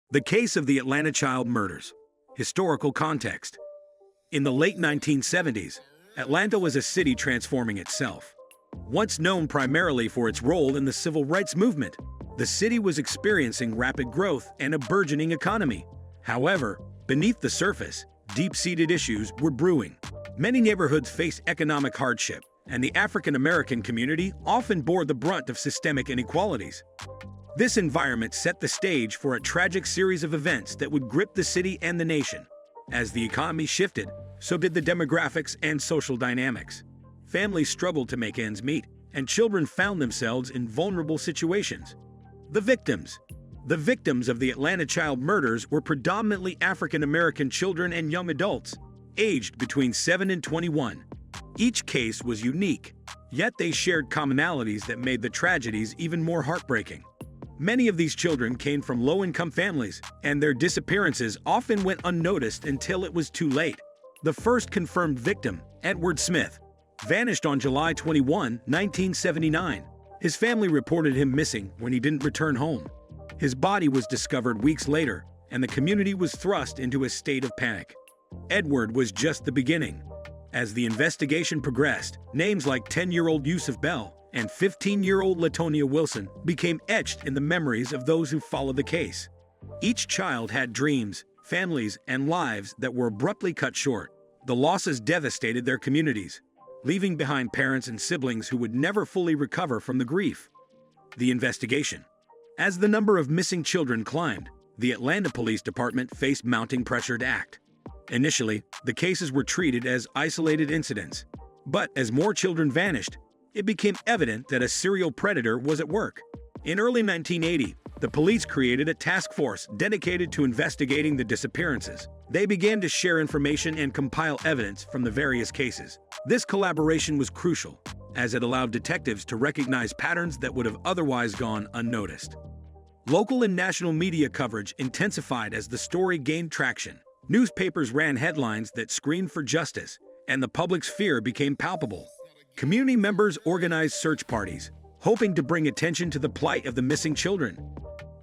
The case of the Atlanta child murders. Historical context. In the late 1970s, Atlanta was a city transforming itself. Once known primarily for its role in the civil rights movement, the city was experiencing rapid growth and a burgeoning economy. However, beneath the surface, deep-seated issues were brewing. Many neighborhoods faced economic hardship, and the African American community often bore the brunt of systemic inequalities. This environment set the stage for a tragic series of events that would grip the city and the nation. As the economy shifted, so did the demographics and social dynamics. Families struggled to make ends meet, and children found themselves in vulnerable situations. The victims. The victims of the Atlanta child murders were predominantly African American children and young adults, aged between 7 and 21. Each case was unique, yet they shared commonalities that made the tragedies even more heartbreaking. Many of these children came from low-income families, and their disappearances often went unnoticed until it was too late. The first confirmed victim, Edward Smith, vanished on July 21, 1979. His family reported him missing when he didn't return home. His body was discovered weeks later, and the community was thrust into a state of panic. Edward was just the beginning. As the investigation progressed, names like 10-year-old Yusuf Bell and 15-year-old Latonia Wilson became etched in the memories of those who followed the case. Each child had dreams, families, and lives that were abruptly cut short. The losses devastated their communities, leaving behind parents and siblings who would never fully recover from the grief. The investigation. As the number of missing children climbed, the Atlanta Police Department faced mounting pressure to act. Initially, the cases were treated as isolated incidents. But as more children vanished, it became evident that a serial predator was at work. In early 1980, the police created a task force dedicated to investigating the disappearances. They began to share information and compile evidence from the various cases. This collaboration was crucial, as it allowed detectives to recognize patterns that would have otherwise gone unnoticed. Local and national media coverage intensified as the story gained traction. Newspapers ran headlines that screamed for justice, and the public's fear became palpable. Community members organized search parties, hoping to bring attention to the plight of the missing children.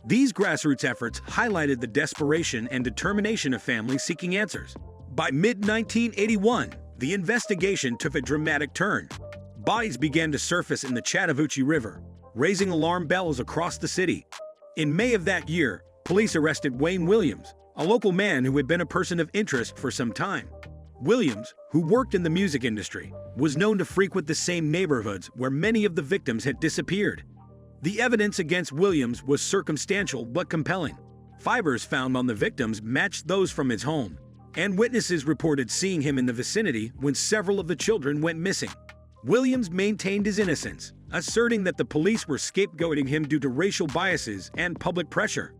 These grassroots efforts highlighted the desperation and determination of families seeking answers. By mid-1981, the investigation took a dramatic turn. Bodies began to surface in the Chattahoochee River, raising alarm bells across the city. In May of that year, police arrested Wayne Williams, a local man who had been a person of interest for some time. Williams, who worked in the music industry, was known to frequent the same neighborhoods where many of the victims had disappeared. The evidence against Williams was circumstantial but compelling. Fibers found on the victims matched those from his home, and witnesses reported seeing him in the vicinity when several of the children went missing. Williams maintained his innocence, asserting that the police were scapegoating him due to racial biases and public pressure.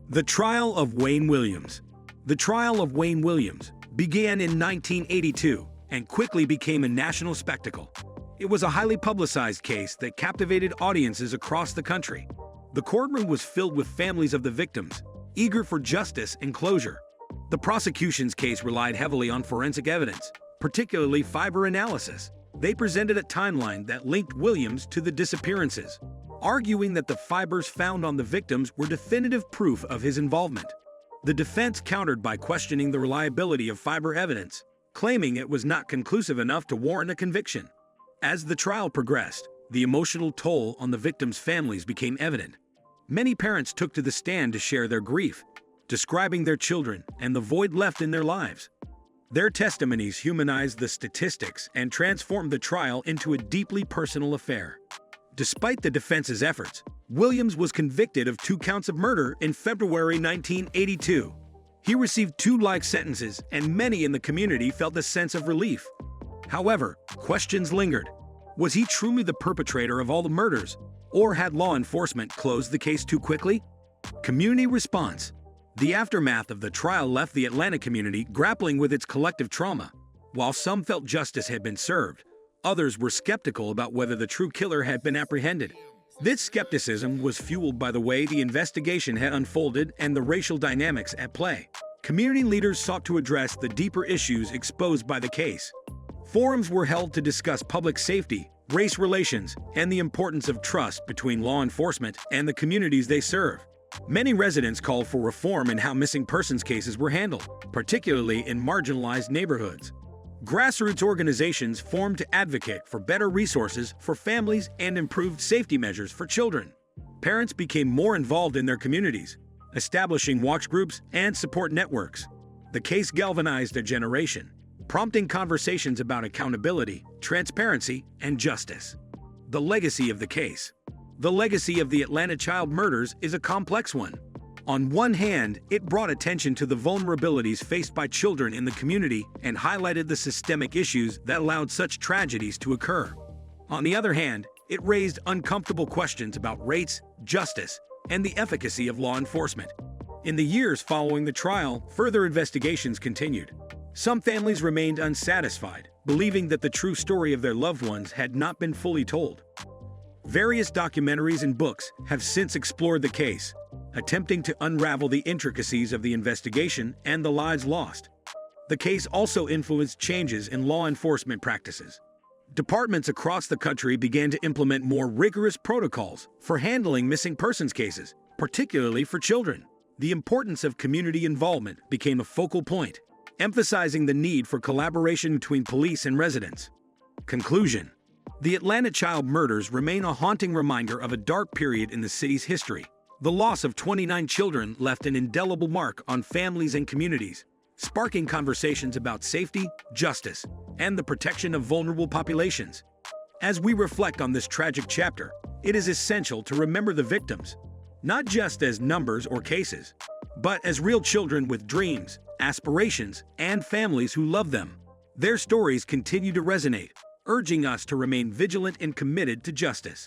The trial of Wayne Williams. The trial of Wayne Williams began in 1982 and quickly became a national spectacle. It was a highly publicized case that captivated audiences across the country. The courtroom was filled with families of the victims, eager for justice and closure. The prosecution's case relied heavily on forensic evidence, particularly fiber analysis. They presented a timeline that linked Williams to the disappearances, arguing that the fibers found on the victims were definitive proof of his involvement. The defense countered by questioning the reliability of fiber evidence, claiming it was not conclusive enough to warrant a conviction. As the trial progressed, the emotional toll on the victims' families became evident. Many parents took to the stand to share their grief, describing their children and the void left in their lives. Their testimonies humanized the statistics and transformed the trial into a deeply personal affair. Despite the defense's efforts, Williams was convicted of 2 counts of murder in February 1982. He received 2 life sentences, and many in the community felt a sense of relief. However, questions lingered. Was he truly the perpetrator of all the murders, or had law enforcement closed the case too quickly? Community response. The aftermath of the trial left the Atlanta community grappling with its collective trauma. While some felt justice had been served, others were skeptical about whether the true killer had been apprehended. This skepticism was fueled by the way the investigation had unfolded and the racial dynamics at play. Community leaders sought to address the deeper issues exposed by the case. Forums were held to discuss public safety, race relations, and the importance of trust between law enforcement and the communities they serve. Many residents called for reform in how missing persons cases were handled, particularly in marginalized neighborhoods. Grassroots organizations formed to advocate for better resources for families and improved safety measures for children. Parents became more involved in their communities, establishing watch groups and support networks. The case galvanized a generation, prompting conversations about accountability, transparency, and justice. The legacy of the case. The legacy of the Atlanta child murders is a complex one. On one hand, it brought attention to the vulnerabilities faced by children in the community and highlighted the systemic issues that allowed such tragedies to occur. On the other hand, it raised uncomfortable questions about race, justice, and the efficacy of law enforcement. In the years following the trial, further investigations continued. Some families remained unsatisfied, believing that the true story of their loved ones had not been fully told. Various documentaries and books have since explored the case, attempting to unravel the intricacies of the investigation and the lives lost. The case also influenced changes in law enforcement practices. Departments across the country began to implement more rigorous protocols for handling missing persons cases, particularly for children. The importance of community involvement became a focal point, emphasizing the need for collaboration between police and residents. Conclusion: the Atlanta child murders remain a haunting reminder of a dark period in the city's history. The loss of 29 children left an indelible mark on families and communities, sparking conversations about safety, justice, and the protection of vulnerable populations. As we reflect on this tragic chapter, it is essential to remember the victims, not just as numbers or cases, but as real children with dreams, aspirations, and families who love them. Their stories continue to resonate, urging us to remain vigilant and committed to justice.